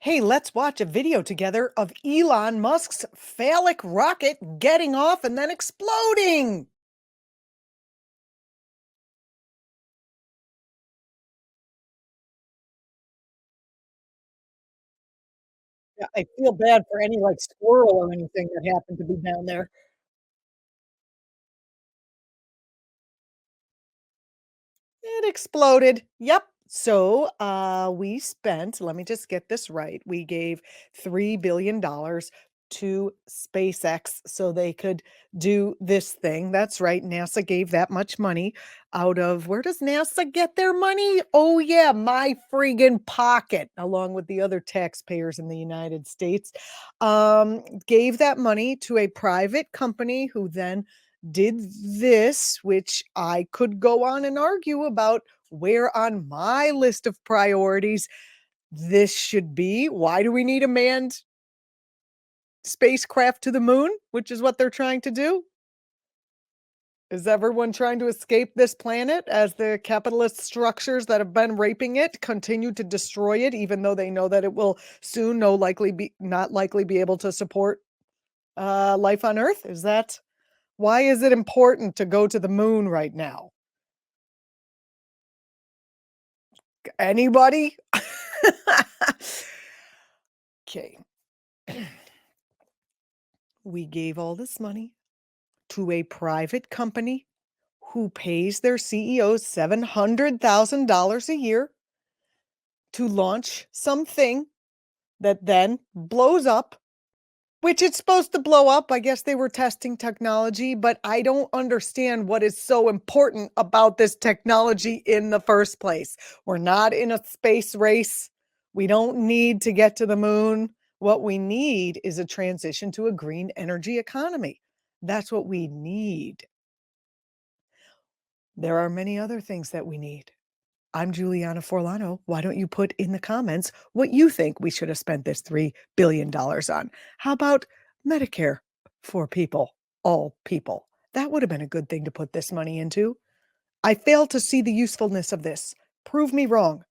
Hey, let's watch a video together of Elon Musk's phallic rocket getting off and then exploding. Yeah, I feel bad for any like squirrel or anything that happened to be down there. It exploded. Yep. So we spent, let me just get this right. We gave $3 billion to SpaceX so they could do this thing. That's right. NASA gave that much money out of where does NASA get their money? Oh, yeah, my friggin' pocket, along with the other taxpayers in the United States. Gave that money to a private company who then did this, which I could go on and argue about where on my list of priorities this should be. Why do we need a manned spacecraft to the moon, which is what they're trying to do? Is everyone trying to escape this planet as the capitalist structures that have been raping it continue to destroy it, even though they know that it will soon not likely be able to support life on Earth? Is that why is it important to go to the moon right now? Anybody? Okay. We gave all this money to a private company who pays their CEOs $700,000 a year to launch something that then blows up, which it's supposed to blow up. I guess they were testing technology, but I don't understand what is so important about this technology in the first place. We're not in a space race. We don't need to get to the moon. What we need is a transition to a green energy economy. That's what we need. There are many other things that we need. I'm Julianna Forlano. Why don't you put in the comments what you think we should have spent this $3 billion on? How about Medicare for people, all people? That would have been a good thing to put this money into. I fail to see the usefulness of this. Prove me wrong.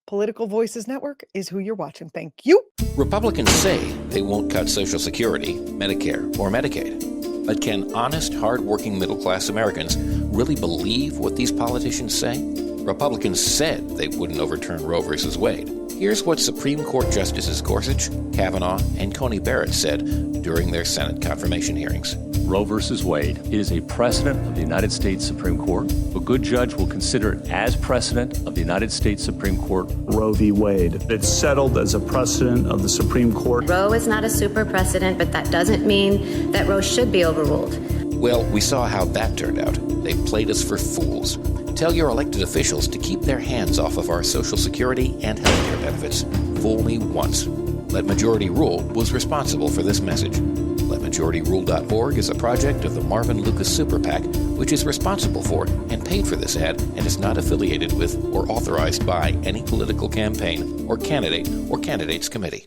Political Voices Network is who you're watching. Thank you. Republicans say they won't cut Social Security, Medicare, or Medicaid. But can honest, hard-working middle-class Americans really believe what these politicians say? Republicans said they wouldn't overturn Roe v. Wade. Here's what Supreme Court Justices Gorsuch, Kavanaugh, and Coney Barrett said during their Senate confirmation hearings. Roe v. Wade is a precedent of the United States Supreme Court. A good judge will consider it as precedent of the United States Supreme Court. Roe v. Wade. It's settled as a precedent of the Supreme Court. Roe is not a super precedent, but that doesn't mean that Roe should be overruled. Well, we saw how that turned out. They played us for fools. Tell your elected officials to keep their hands off of our Social Security and healthcare benefits. Fool me once. Let Majority Rule was responsible for this message. LetMajorityRule.org is a project of the Marvin Lucas Super PAC, which is responsible for and paid for this ad and is not affiliated with or authorized by any political campaign or candidate or candidates committee.